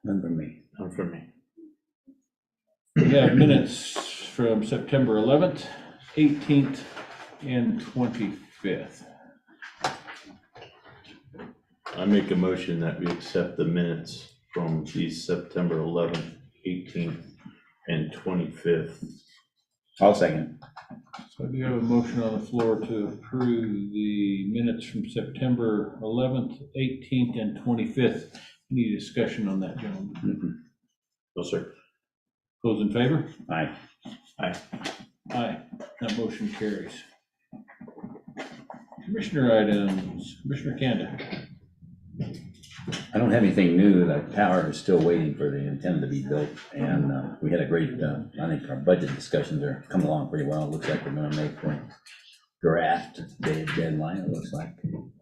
None from me. None from me. We have minutes from September 11th, 18th, and 25th. I make a motion that we accept the minutes from the September 11th, 18th, and 25th. I'll second. So do you have a motion on the floor to approve the minutes from September 11th, 18th, and 25th? Any discussion on that, gentlemen? Mm-hmm. No, sir. Those in favor? Aye. Aye. Aye. That motion carries. Commissioner items. Commissioner Kanda. I don't have anything new. The tower is still waiting for the antenna to be built, and we had a great, I think our budget discussions are coming along pretty well. It looks like we're gonna make the draft deadline, it looks like.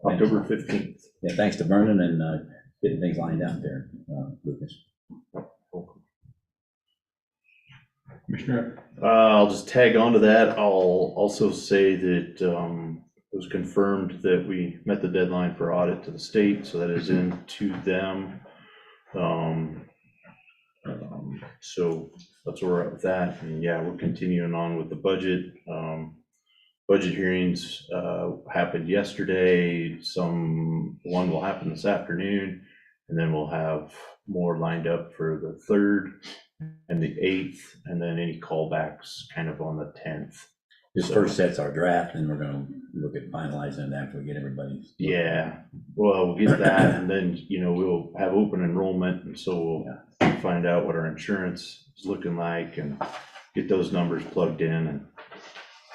October 15th. Yeah, thanks to Vernon and getting things lined out there, Lucas. Commissioner. I'll just tag on to that. I'll also say that it was confirmed that we met the deadline for audit to the state, so that is in to them. So that's where we're at with that. And yeah, we're continuing on with the budget. Budget hearings happened yesterday. One will happen this afternoon, and then we'll have more lined up for the 3rd and the 8th, and then any callbacks kind of on the 10th. This first set's our draft, and we're gonna look at finalizing it after we get everybody's. Yeah, well, we'll get that, and then, we'll have open enrollment, and so we'll find out what our insurance is looking like and get those numbers plugged in. And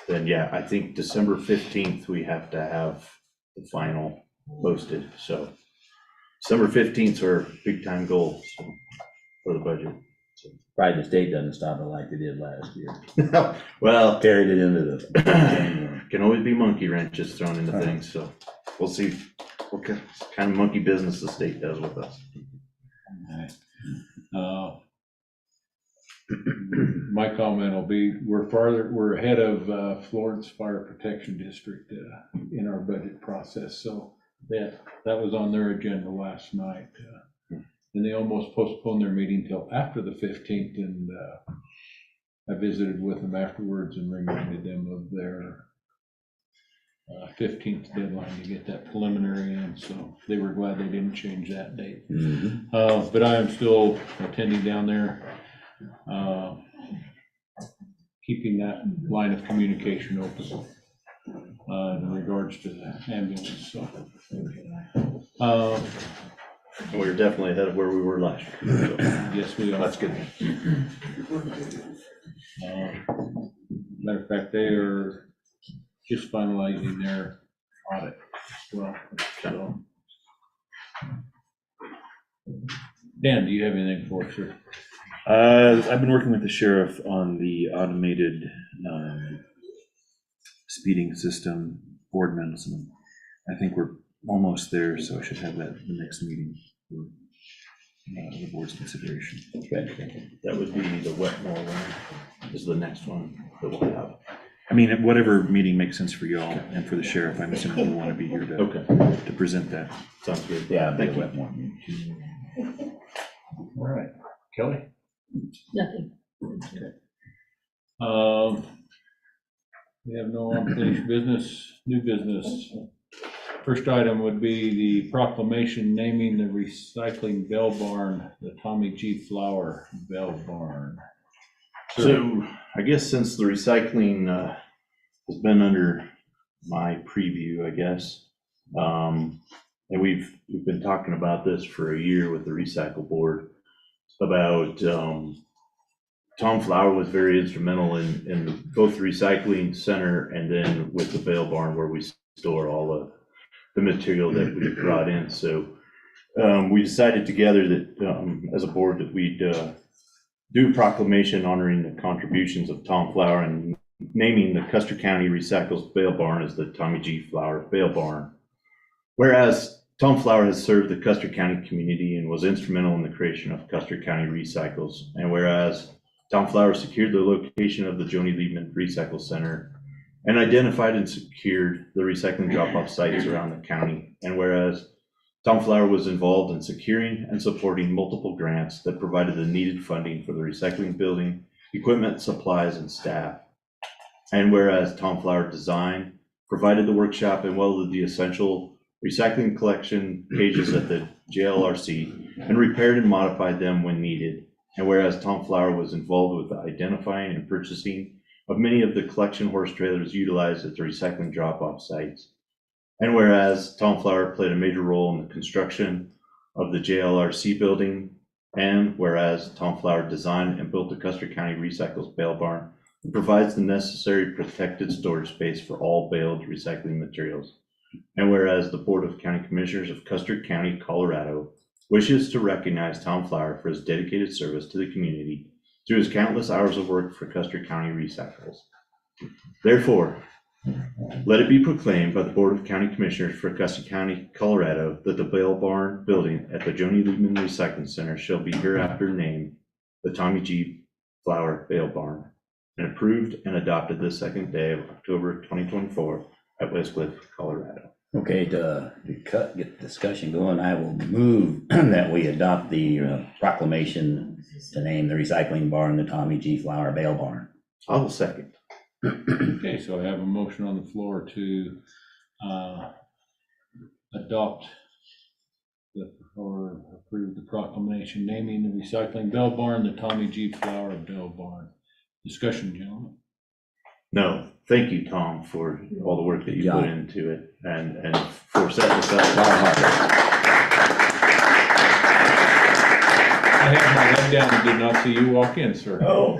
then, yeah, I think December 15th, we have to have the final posted. So December 15th is our big time goal for the budget. Probably the state doesn't stop it like they did last year. Well, Carried it into the January. can always be monkey wrenches thrown into things, so we'll see what kind of monkey business the state does with us. My comment will be, we're ahead of Florence Fire Protection District in our budget process. So that was on their agenda last night. And they almost postponed their meeting till after the 15th. And I visited with them afterwards and reminded them of their 15th deadline to get that preliminary in. So they were glad they didn't change that date. Mm-hmm. But I am still attending down there, keeping that line of communication open in regards to the ambulance. So We're definitely ahead of where we were last year. So yes, we are. that's good. Matter of fact, they are just finalizing their audit as well. So, Dan, do you have anything for us, sir? I've been working with the sheriff on the automated speeding system board medicine. I think we're almost there, so I should have that in the next meeting for the board's consideration. That would be the Wetmore one, is the next one that we'll have. I mean, whatever meeting makes sense for y'all and for the sheriff, I'm assuming we'll want to be here to present that. Sounds good. Yeah, Thank you. All right, Kelly? Nothing. We have no unfinished business, new business. First item would be the proclamation naming the recycling bell barn, the Tommy G. Flower Bell Barn. So I guess since the recycling has been under my preview, I guess, and we've been talking about this for a year with the recycle board about Tom Flower was very instrumental in both the recycling center and then with the bale barn where we store all the material that we brought in. So we decided together that as a board that we'd do a proclamation honoring the contributions of Tom Flower and naming the Custer County Recycles Bale Barn as the Tommy G. Flower Bale Barn. Whereas Tom Flower has served the Custer County community and was instrumental in the creation of Custer County Recycles. And whereas Tom Flower secured the location of the Joni Liebman Recycle Center and identified and secured the recycling drop-off sites around the county. And whereas Tom Flower was involved in securing and supporting multiple grants that provided the needed funding for the recycling building, equipment, supplies, and staff. And whereas Tom Flower designed, provided the workshop, and welded the essential recycling collection cages at the JLRC, and repaired and modified them when needed. And whereas Tom Flower was involved with the identifying and purchasing of many of the collection horse trailers utilized at the recycling drop-off sites. And whereas Tom Flower played a major role in the construction of the JLRC building, and whereas Tom Flower designed and built the Custer County Recycles Bale Barn, it provides the necessary protected storage space for all baled recycling materials. And whereas the Board of County Commissioners of Custer County, Colorado, wishes to recognize Tom Flower for his dedicated service to the community through his countless hours of work for Custer County Recycles. Therefore, let it be proclaimed by the Board of County Commissioners for Custer County, Colorado, that the Bale Barn building at the Joni Liebman Recycling Center shall be hereafter named the Tommy G. Flower Bale Barn, and approved and adopted this second day of October 2024 at Westcliff, Colorado. Okay, to get the discussion going, I will move that we adopt the proclamation to name the recycling barn the Tommy G. Flower Bale Barn. I will second. Okay, so I have a motion on the floor to adopt or approve the proclamation naming the recycling bale barn the Tommy G. Flower Bale Barn. Discussion, gentlemen. No, thank you, Tom, for all the work that you Yeah. put into it and for setting us up. I had my head down and did not see you walk in, sir. Oh.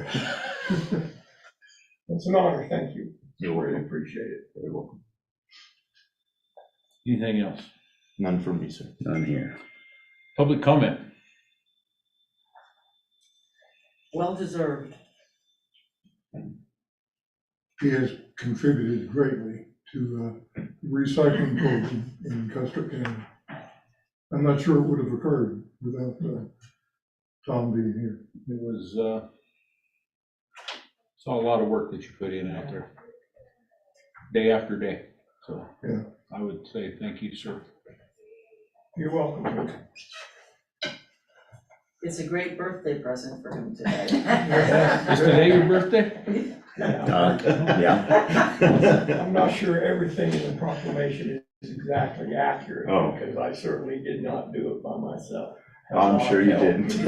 It's an honor, thank you. You're Really welcome. appreciate it. Very welcome. Anything else? None from me, sir. None here. Public comment? Well deserved. He has contributed greatly to the recycling program in Custer County. I'm not sure it would have occurred without Tom being here. It was, saw a lot of work that you put in out there, day after day. So Yeah. I would say thank you, sir. You're welcome. It's a great birthday present for him today. Is today your birthday? Yeah. I'm not sure everything in the proclamation is exactly accurate, Oh. because I certainly did not do it by myself. I'm sure you Help. didn't.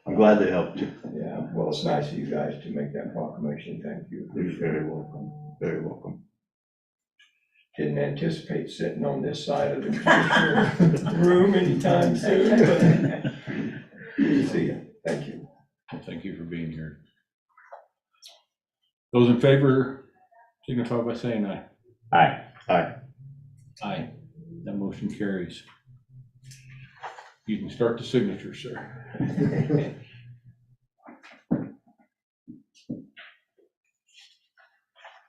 I'm glad they helped you. Yeah, well, it's nice of you guys to make that proclamation, thank you. You're very welcome. Very welcome. Didn't anticipate sitting on this side of the commissioner room anytime soon, but good to see you, thank you. Well, thank you for being here. Those in favor signify by saying aye. Aye. Aye. Aye. That motion carries. You can start the signature, sir.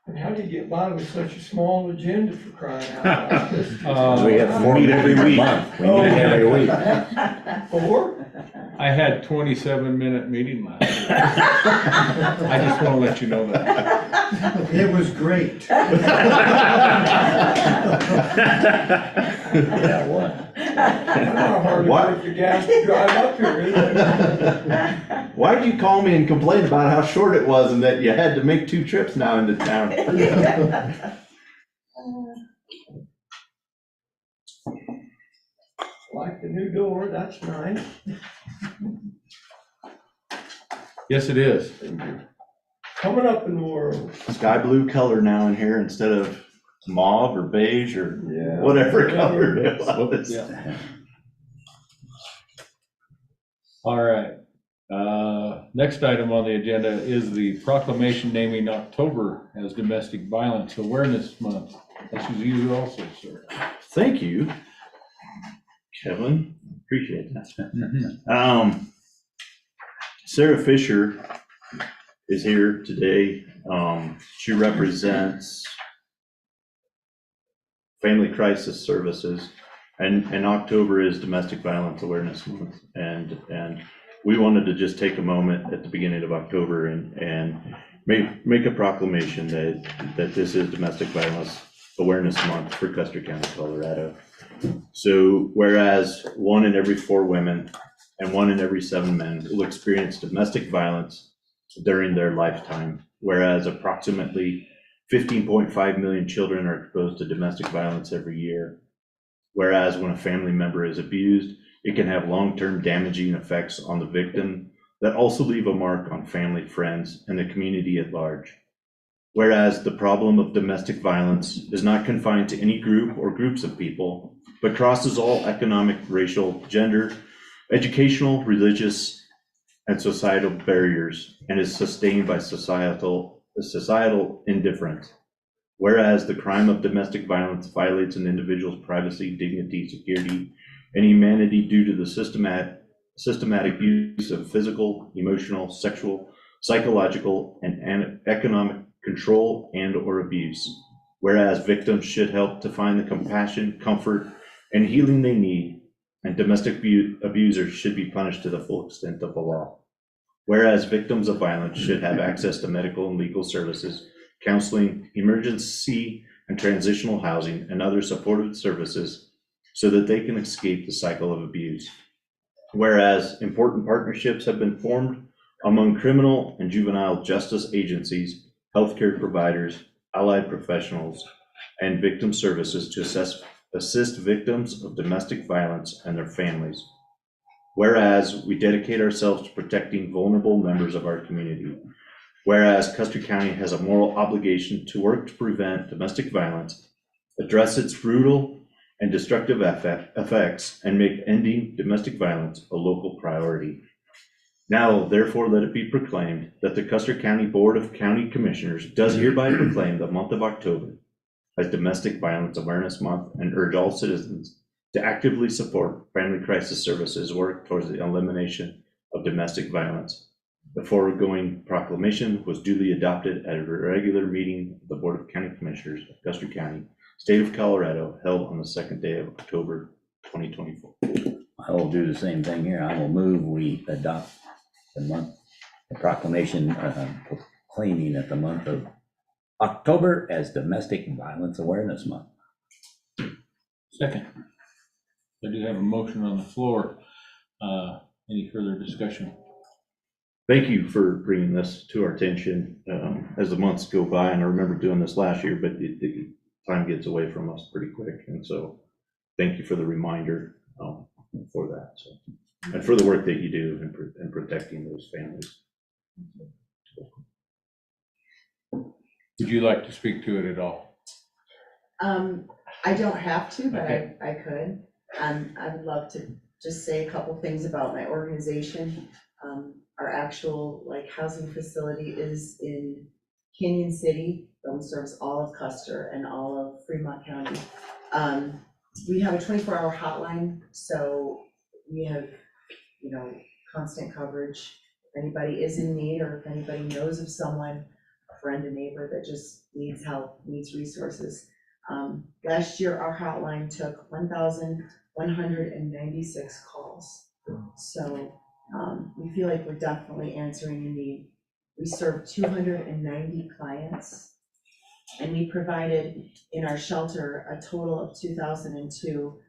And how do you get by with such a small agenda for crying out loud? We have 4 meet every week. month. We meet every week. 4? I had 27-minute meeting last week. I just want to let you know that. It was great. Yeah, what? I'm not hardly What? worth the gas to drive up here, is it? Why'd you call me and complain about how short it was and that you had to make 2 trips now into town? Like the new door, that's nice. Yes, it is. Coming up in the world. Sky blue color now in here instead of mauve or beige or Yeah. whatever color it was. Yeah. All right. Next item on the agenda is the proclamation naming October as Domestic Violence Awareness Month. This is you also, sir. Thank you, Kevin. Appreciate that. Mm-hmm. Sarah Fisher is here today. She represents Family Crisis Services, and October is Domestic Violence Awareness Month, and we wanted to just take a moment at the beginning of October and make a proclamation that this is Domestic Violence Awareness Month for Custer County, Colorado. So whereas 1 in every 4 women and 1 in every 7 men will experience domestic violence during their lifetime, whereas approximately 15.5 million children are exposed to domestic violence every year. Whereas when a family member is abused, it can have long-term damaging effects on the victim that also leave a mark on family, friends, and the community at large. Whereas the problem of domestic violence is not confined to any group or groups of people, but crosses all economic, racial, gender, educational, religious, and societal barriers, and is sustained by societal indifference. Whereas the crime of domestic violence violates an individual's privacy, dignity, security, and humanity due to the systematic use of physical, emotional, sexual, psychological, and economic control and/or abuse. Whereas victims should help to find the compassion, comfort, and healing they need, and domestic abusers should be punished to the full extent of the law. Whereas victims of violence should have access to medical and legal services, counseling, emergency and transitional housing, and other supportive services so that they can escape the cycle of abuse. Whereas important partnerships have been formed among criminal and juvenile justice agencies, healthcare providers, allied professionals, and victim services to assist victims of domestic violence and their families. Whereas we dedicate ourselves to protecting vulnerable members of our community. Whereas Custer County has a moral obligation to work to prevent domestic violence, address its brutal and destructive effects, and make ending domestic violence a local priority. Now, therefore, let it be proclaimed that the Custer County Board of County Commissioners does hereby proclaim the month of October as Domestic Violence Awareness Month and urge all citizens to actively support Family Crisis Services work towards the elimination of domestic violence. The foregoing proclamation was duly adopted at a regular meeting of the Board of County Commissioners of Custer County, State of Colorado, held on the 2nd day of October 2024. I will do the same thing here. I will move we adopt the proclamation proclaiming that the month of October as Domestic Violence Awareness Month. Second. I do have a motion on the floor. Any further discussion? Thank you for bringing this to our attention as the months go by, and I remember doing this last year, but the time gets away from us pretty quick, and so thank you for the reminder for that, and for the work that you do in protecting those families. Would you like to speak to it at all? I don't have to, but Okay. I could. I would love to just say a couple things about my organization. Our actual housing facility is in Canyon City, that serves all of Custer and all of Fremont County. We have a 24-hour hotline, so we have, constant coverage. If anybody is in need, or if anybody knows of someone, a friend, a neighbor that just needs help, needs resources. Last year, our hotline took 1,196 calls. So we feel like we're definitely answering a need. We served 290 clients, and we provided in our shelter a total of 2,002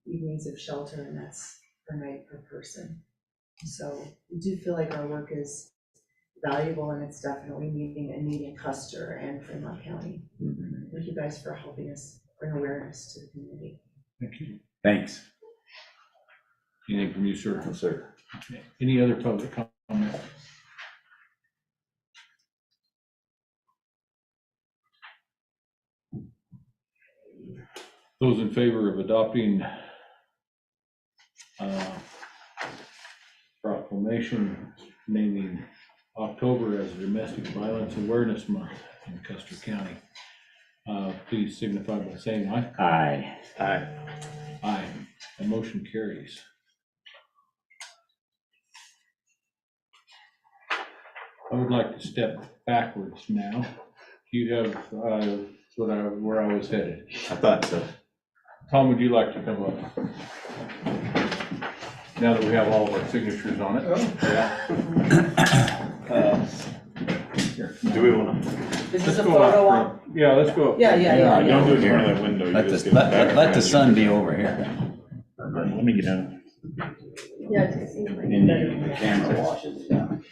evenings of shelter, and that's per night per person. So we do feel like our work is valuable, and it's definitely meeting a need in Custer and Fremont County. Thank you guys for helping us bring awareness to the community. Thank you. Thanks. Anything from you, sir? Yes, sir. Okay. Any other public comment? Those in favor of adopting proclamation naming October as Domestic Violence Awareness Month in Custer County, please signify by saying aye. Aye. Aye. Aye. The motion carries. I would like to step backwards now. Do you have where I was headed? I thought so. Tom, would you like to come up? Now that we have all of our signatures on it. Oh. Yeah. Sure. Do we wanna? This is a photo op. Yeah, let's go up. Yeah, yeah, yeah, yeah. Don't do it in front of that window. You Let just the, get back let the behind sun you. be over here. Let me get out. Yeah, it seems like. And the camera washes it down.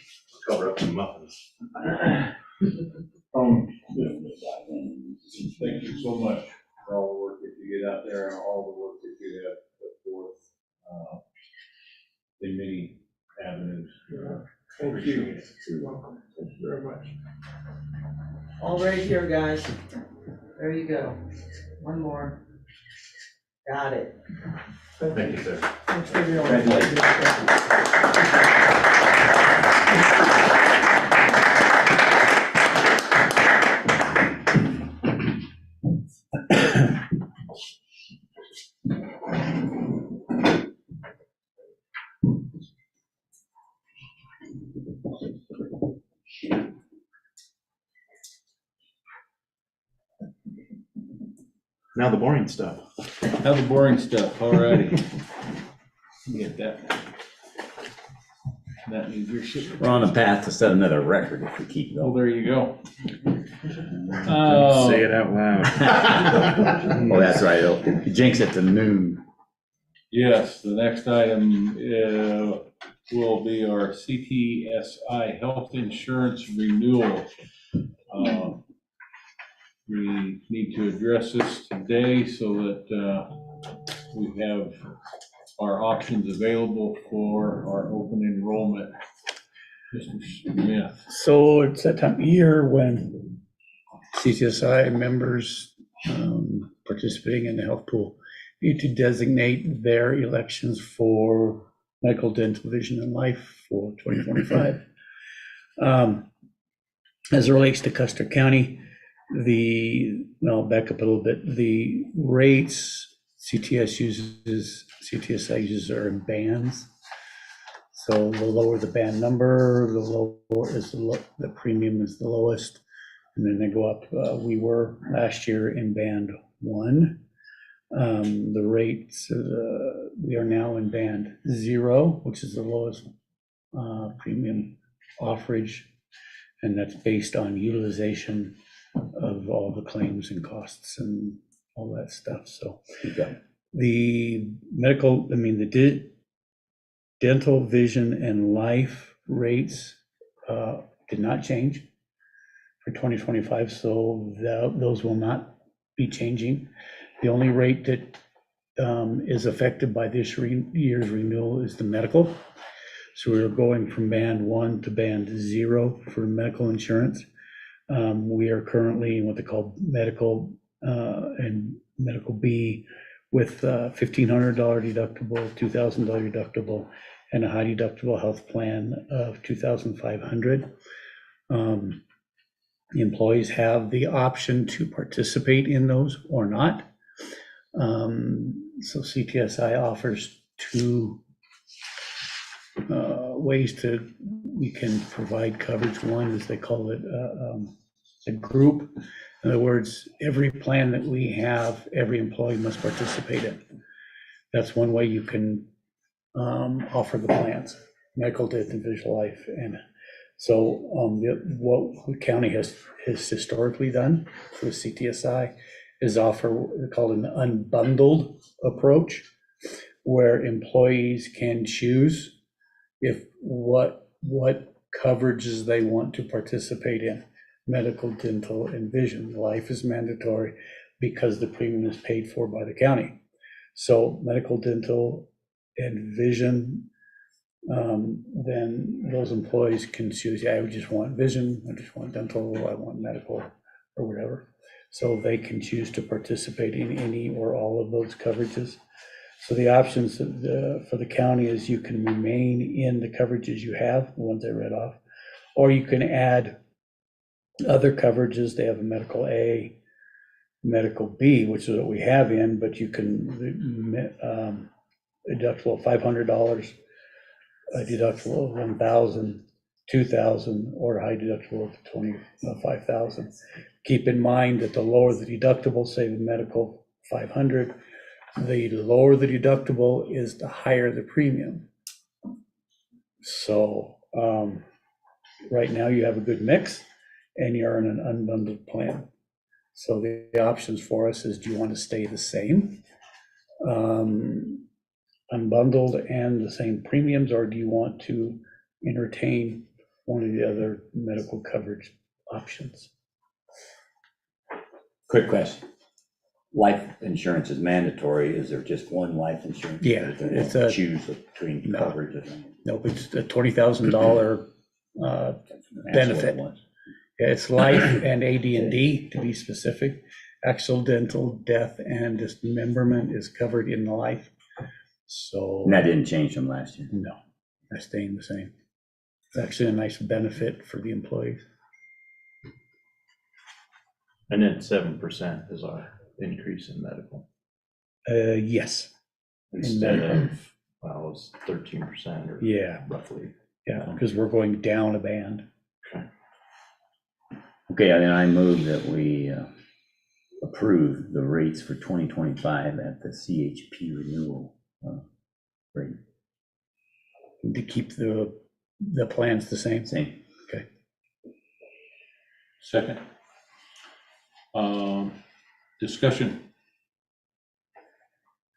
Cover up some muffins. Thank you so much for all the work that you get out there and all the work that you have put forth, in many avenues. Thank you. You're welcome. Thank you very much. All right here, guys. There you go. One more. Got it. Thank you, sir. Thanks for the Now the boring stuff. Now the boring stuff, all righty. Get that. That needs your signature. We're on a path to set another record if we keep Oh, going. there you go. Don't say it out loud. Oh, that's right. It'll jinx it to noon. Yes, the next item will be our CTSI health insurance renewal. We need to address this today so that we have our options available for our open enrollment. Mr. Smith. So it's that time of year when CTSI members participating in the health pool need to designate their elections for medical, dental, vision, and life for 2025. As it relates to Custer County, I'll back up a little bit. The rates CTSI uses are in bands. So the lower the band number, the lower is the premium is the lowest, and then they go up. We were last year in band 1. The rates, we are now in band 0, which is the lowest premium offerage, and that's based on utilization of all the claims and costs and all that stuff. So Okay. the medical, the dental, vision, and life rates did not change for 2025, so those will not be changing. The only rate that is affected by this year's renewal is the medical. So we're going from band 1 to band 0 for medical insurance. We are currently in what they call medical and medical B with $1,500 deductible, $2,000 deductible, and a high deductible health plan of $2,500. Employees have the option to participate in those or not. So CTSI offers 2 ways we can provide coverage. One is they call it a group. In other words, every plan that we have, every employee must participate in. That's one way you can offer the plans, medical, dental, and visual life. And so what the county has historically done for the CTSI is offer what we call an unbundled approach, where employees can choose what coverages they want to participate in. Medical, dental, and vision. Life is mandatory because the premium is paid for by the county. So medical, dental, and vision, then those employees can choose, I just want vision, I just want dental, I want medical, or whatever. So they can choose to participate in any or all of those coverages. So the options for the county is you can remain in the coverages you have, the ones I read off, or you can add other coverages. They have a medical A, medical B, which is what we have in, but you can deductible of $500, a deductible of $1,000, $2,000, or a high deductible of $25,000. Keep in mind that the lower the deductible, say the medical $500, the lower the deductible is the higher the premium. So right now you have a good mix. and you're in an unbundled plan. So the options for us is, do you want to stay the same, unbundled and the same premiums, or do you want to entertain one of the other medical coverage options? Quick question. Life insurance is mandatory. Is there just one life insurance? Yeah, Or is there it's one a- choose between No. coverage or something? Nope, it's a $20,000. That's what Benefit. it was. It's life and AD&D, to be specific. Accidental death and dismemberment is covered in the life. So, And that didn't change from last year. no, that's staying the same. It's actually a nice benefit for the employees. And then 7% is our increase in medical, Yes, instead of, well, it was 13% or yeah, roughly. yeah, because we're going down a band. Okay, and then I move that we approve the rates for 2025 at the CHP renewal rate. To keep the plans the same. Same. Second. Discussion.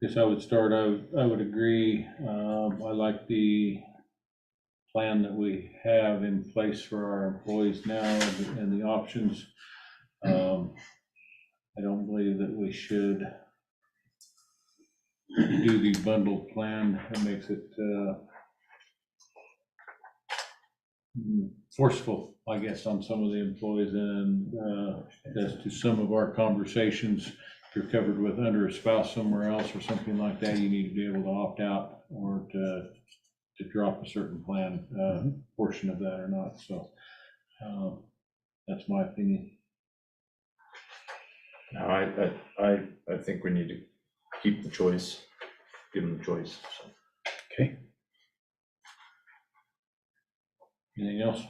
Guess I would start, I would agree. I like the plan that we have in place for our employees now and the options. I don't believe that we should do the bundled plan. It makes it forceful, I guess, on some of the employees. And as to some of our conversations, if you're covered with under a spouse somewhere else or something like that, you need to be able to opt out or to drop a certain plan portion of that or not. So that's my opinion. No, I think we need to keep the choice, give them the choice, so. Okay, Anything else?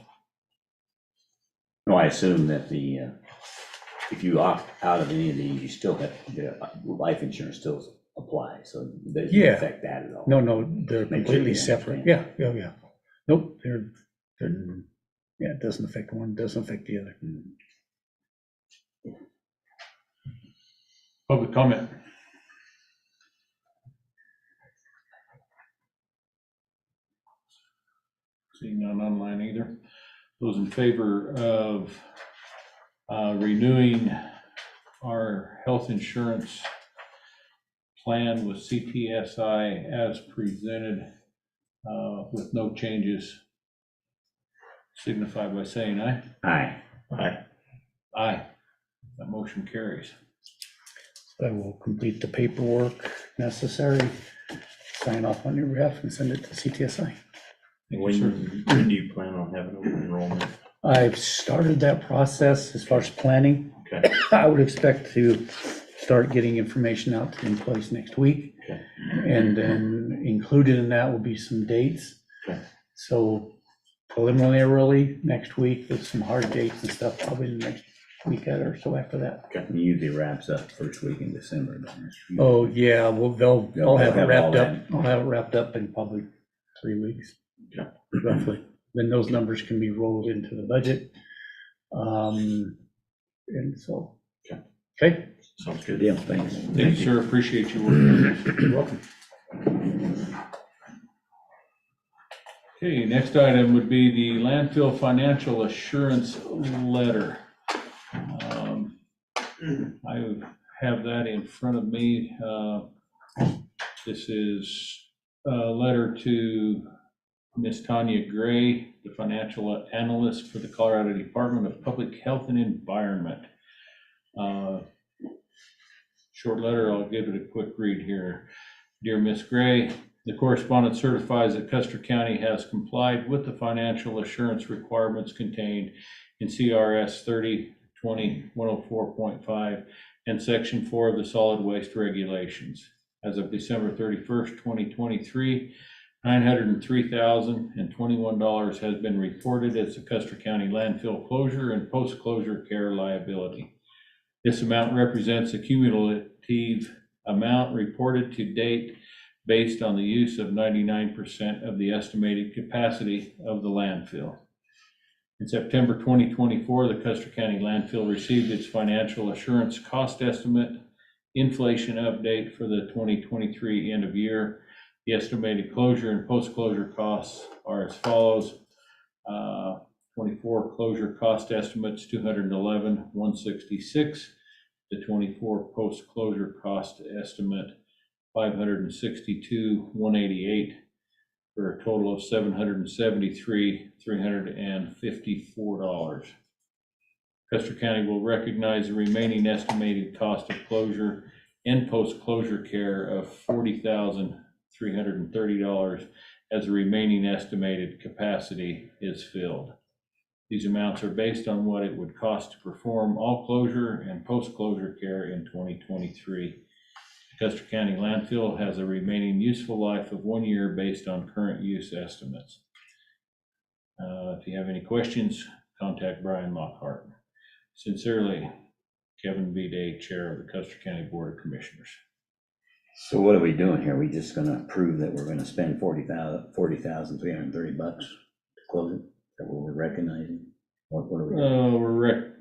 No, I assume that if you opt out of any of these, you still have, the life insurance still applies, so it doesn't Yeah. affect that at all. no, they're Make sure completely you separate. understand. Yeah. Nope, they're, yeah, it doesn't affect one, doesn't affect the other. Public comment. Seeing none online either. Those in favor of renewing our health insurance plan with CTSI as presented with no changes, signify by saying aye. Aye. Aye. Aye. That motion carries. I will complete the paperwork necessary, sign off on your behalf and send it to CTSI. Thank you, sir. When do you plan on having open enrollment? I've started that process as far as planning. Okay. I would expect to start getting information out to the employees next week. Okay. And then included in that will be some dates. Okay. So preliminarily next week with some hard dates and stuff, probably the next week or so after that. It usually wraps up first week in December, doesn't it? Oh, yeah, well, I'll have it They'll have all wrapped up. that. I'll have it wrapped up in probably 3 weeks. Okay. Roughly. Then those numbers can be rolled into the budget. And so, Okay. okay, Sounds good. Yeah, thanks. Thank you, sir. Appreciate you working on this. you're welcome. Okay, next item would be the landfill financial assurance letter. I have that in front of me. This is a letter to Ms. Tanya Gray, the financial analyst for the Colorado Department of Public Health and Environment. Short letter, I'll give it a quick read here. Dear Ms. Gray, the correspondent certifies that Custer County has complied with the financial assurance requirements contained in CRS 30/20/104.5 and Section 4 of the Solid Waste Regulations. As of December 31st, 2023, $903,021 has been reported as the Custer County landfill closure and post-closure care liability. This amount represents a cumulative amount reported to date based on the use of 99% of the estimated capacity of the landfill. In September 2024, the Custer County landfill received its financial assurance cost estimate inflation update for the 2023 end of year. The estimated closure and post-closure costs are as follows. 24 closure cost estimates, $211,166. The 24 post-closure cost estimate, $562,188, for a total of $773,354. Custer County will recognize the remaining estimated cost of closure and post-closure care of $40,330 as the remaining estimated capacity is filled. These amounts are based on what it would cost to perform all closure and post-closure care in 2023. Custer County landfill has a remaining useful life of 1 year based on current use estimates. If you have any questions, contact Brian Lockhart. Sincerely, Kevin B. Day, Chair of the Custer County Board of Commissioners. So what are we doing here? We just gonna approve that we're gonna spend $40,330 to close it? Is that what we're recognizing? What are we doing?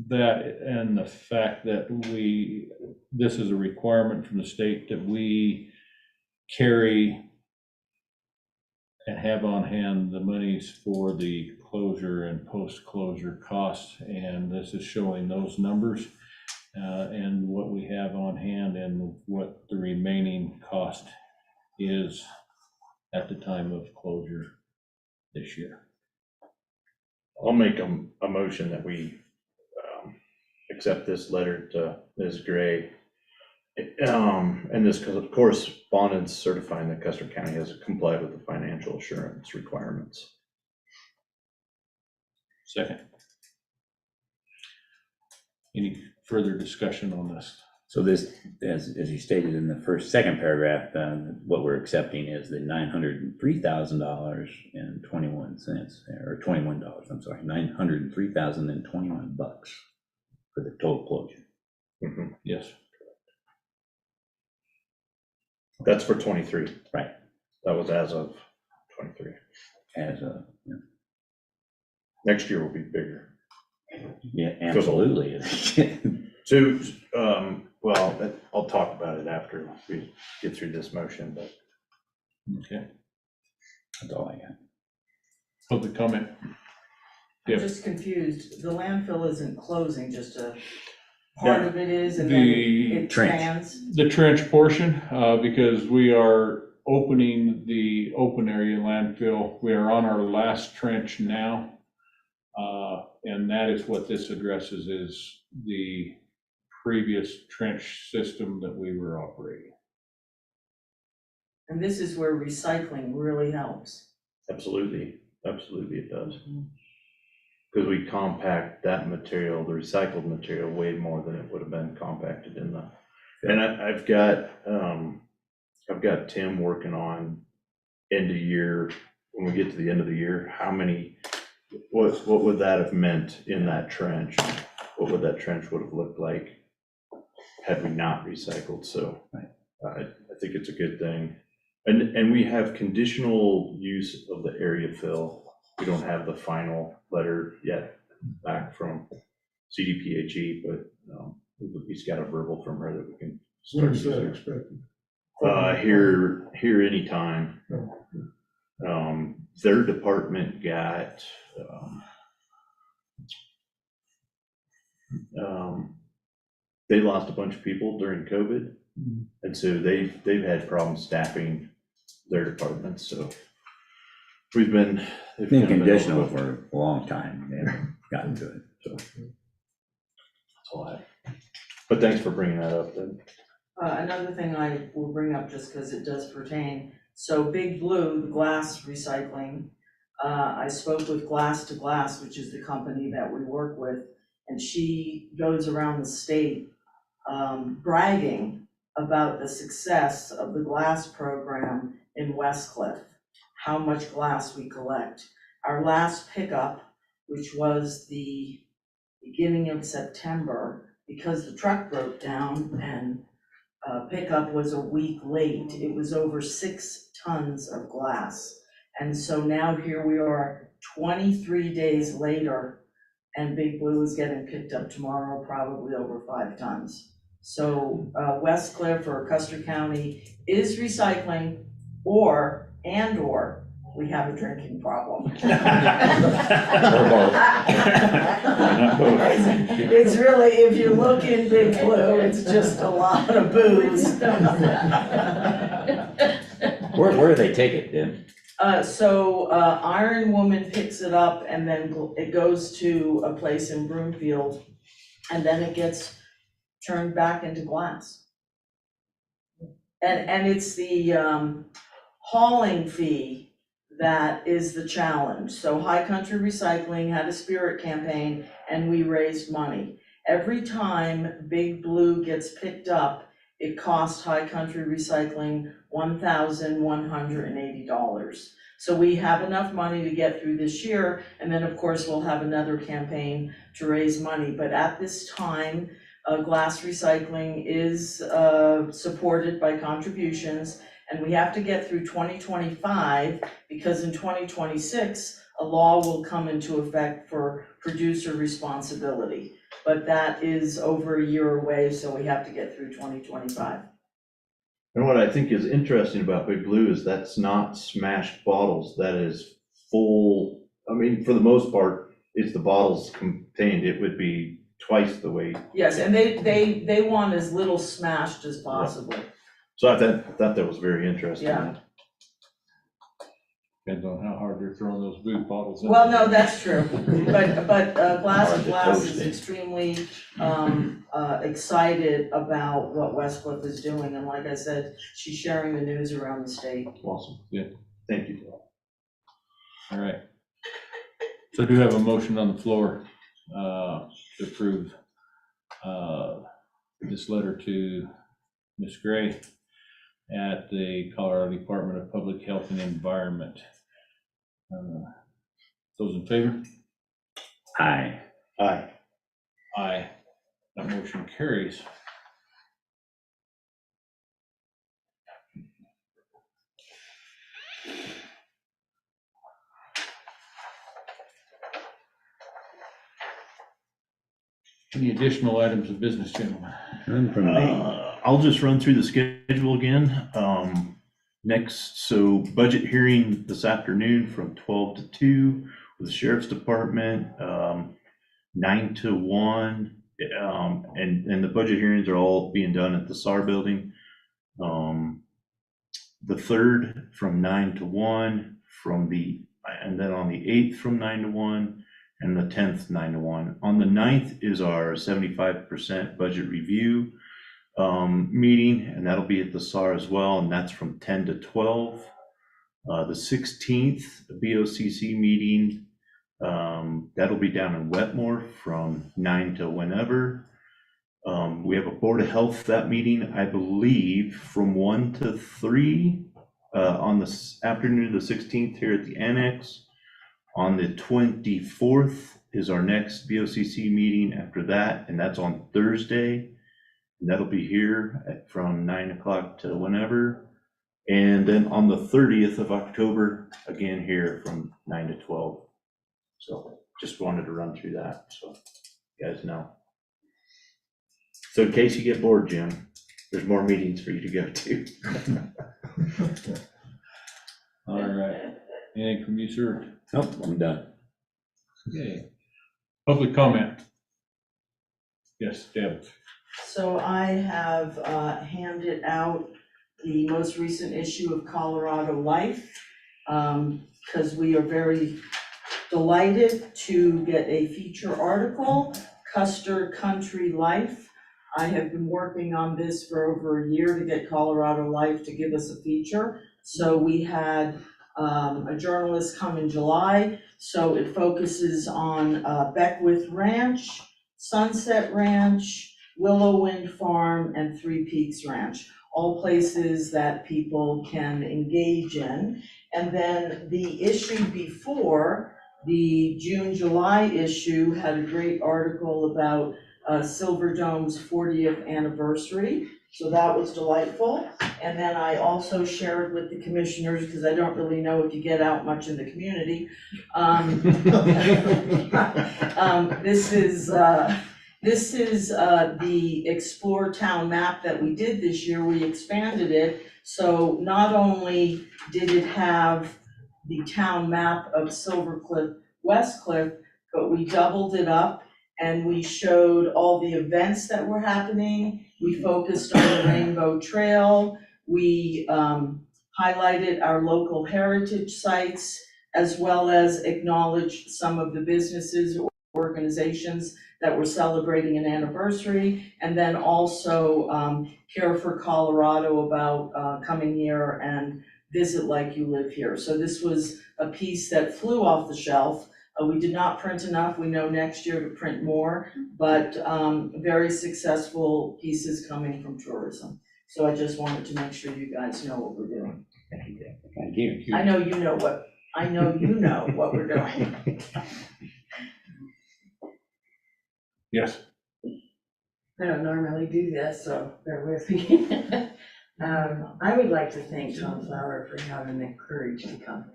That and the fact that this is a requirement from the state that we carry and have on hand the monies for the closure and post-closure costs, and this is showing those numbers and what we have on hand and what the remaining cost is at the time of closure this year. I'll make a motion that we accept this letter to Ms. Gray. And this correspondence certifying that Custer County has complied with the financial assurance requirements. Second. Any further discussion on this? So this, as you stated in the second paragraph, what we're accepting is the $903,000.21, or $21, I'm sorry, $903,021 for the total closure. Mm-hmm. Yes. That's for 23. Right. That was as of 23. As a, Next year will be bigger. yeah, absolutely. So, well, I'll talk about it after we get through this motion, but. Okay. That's all I got. Public comment. I'm Yeah. just confused. The landfill isn't closing, just a part of it is, and then The it trench. expands. The trench portion, because we are opening the open area landfill. We are on our last trench now. And that is what this addresses, is the previous trench system that we were operating. And this is where recycling really helps. Absolutely, it does. Because we compact that material, the recycled material, way more than it would have been compacted in the. And I've got Tim working on end of year, when we get to the end of the year, what would that have meant in that trench? What would that trench would have looked like had we not recycled? So I think it's a good thing. And we have conditional use of the area fill. We don't have the final letter yet back from CDPHE, but we've got a verbal from her that we can When start is that using. expected? Here anytime. Their department got, they lost a bunch of people during COVID. And so they've had problems staffing their departments, so they've Been kind of been conditional overlooked. for a long time, they haven't gotten to it, so. That's all I have. But thanks for bringing that up then. Another thing I will bring up, just because it does pertain, so Big Blue, the glass recycling, I spoke with Glass to Glass, which is the company that we work with, and she goes around the state bragging about the success of the glass program in Westcliff, how much glass we collect. Our last pickup, which was the beginning of September, because the truck broke down and pickup was a week late, it was over 6 tons of glass. And so now here we are, 23 days later, and Big Blue is getting picked up tomorrow, probably over 5 tons. So West Cliff or Custer County is recycling, or we have a drinking problem. It's really, if you look in Big Blue, it's just a lot of booze. Where do they take it, then? So Iron Woman picks it up, and then it goes to a place in Broomfield, and then it gets turned back into glass. And it's the hauling fee that is the challenge. So High Country Recycling had a spirit campaign, and we raised money. Every time Big Blue gets picked up, it costs High Country Recycling $1,180. So we have enough money to get through this year, and then of course we'll have another campaign to raise money. But at this time, glass recycling is supported by contributions, and we have to get through 2025, because in 2026, a law will come into effect for producer responsibility. But that is over a year away, so we have to get through 2025. And what I think is interesting about Big Blue is that's not smashed bottles, that is full, I mean, for the most part, it's the bottles contained, it would be twice the weight. Yes, and they want as little smashed as possible. So I thought that was very interesting. Yeah. Depends on how hard they're throwing those booze bottles in. Well, no, that's true, but Glass Hard of to Glass toast is it. extremely excited about what Westcliff is doing, and like I said, she's sharing the news around the state. Awesome. Yeah. Thank you. All right. So I do have a motion on the floor to approve this letter to Ms. Gray at the Colorado Department of Public Health and Environment. Those in favor? Aye. Aye. Aye. That motion carries. Any additional items of business, gentlemen? None from me. I'll just run through the schedule again. Next, so budget hearing this afternoon from 12 to 2 with the Sheriff's Department, 9 to 1. And the budget hearings are all being done at the SAR building. The 3rd from 9 to 1 and then on the 8th from 9 to 1. And the 10th, 9 to 1. On the 9th is our 75% budget review meeting, and that'll be at the SAR as well, and that's from 10 to 12. The 16th, BOCC meeting, that'll be down in Wetmore from 9 to whenever. We have a Board of Health, that meeting, I believe, from 1 to 3 on the afternoon of the 16th here at the Annex. On the 24th is our next BOCC meeting after that, and that's on Thursday. And that'll be here from 9 o'clock to whenever. And then on the 30th of October, again here from 9 to 12. So just wanted to run through that, so you guys know. So in case you get bored, Jim, there's more meetings for you to go to. All right. Anything from you, sir? Nope, I'm done. Okay. Public comment. Yes, Deb. So I have handed out the most recent issue of Colorado Life, because we are very delighted to get a feature article, Custer Country Life. I have been working on this for over a year to get Colorado Life to give us a feature. So we had a journalist come in July, so it focuses on Beckwith Ranch, Sunset Ranch, Willow Wind Farm, and Three Peaks Ranch, all places that people can engage in. And then the issue before, the June-July issue, had a great article about Silver Dome's 40th anniversary. So that was delightful. And then I also shared with the commissioners, because I don't really know if you get out much in the community. This is the Explore Town map that we did this year. We expanded it. So not only did it have the town map of Silver Cliff, West Cliff, but we doubled it up and we showed all the events that were happening. We focused on the Rainbow Trail. We highlighted our local heritage sites, as well as acknowledged some of the businesses or organizations that were celebrating an anniversary, and then also Care for Colorado about coming here and visit like you live here. So this was a piece that flew off the shelf. We did not print enough. We know next year to print more, but very successful pieces coming from tourism. So I just wanted to make sure you guys know what we're doing. Thank you. I know you know what we're doing. Yes, I don't normally do this, so bear with me. I would like to thank Tom Flower for having the courage to come here.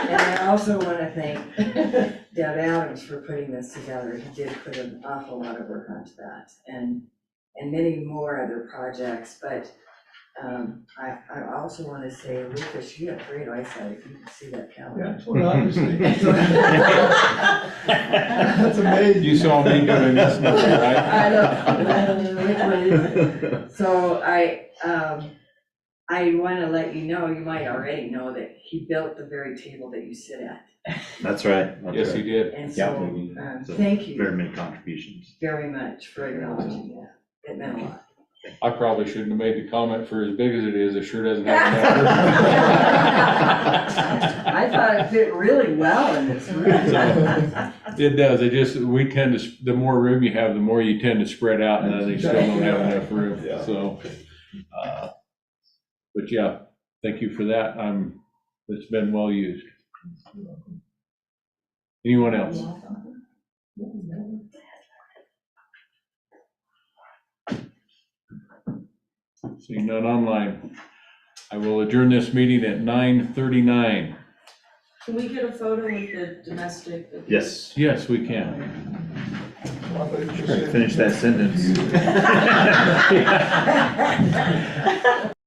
And I also want to thank Deb Adams for putting this together. He did put an awful lot of work onto that, and many more other projects. But I also want to say, Lucas, you have great eyesight if you can see that calendar. That's what I was thinking. That's amazing. you saw me doing this, right? I don't know which one is it. So I want to let you know, you might already know that he built the very table that you sit at. That's right. Yes, he did. And Yeah. so, So, thank you Very many contributions. very much for acknowledging that. It meant a lot. I probably shouldn't have made the comment, for as big as it is, it sure doesn't have enough. I thought it fit really well in this room. It does, we tend to, the more room you have, the more you tend to spread out, and then you still don't have enough room, Yeah. so. But yeah, thank you for that, it's been well used. Anyone else? Seeing none online, I will adjourn this meeting at 9:39. Can we get a photo with the domestic? Yes. Yes, we can. Well, I thought you just said- Finish that sentence.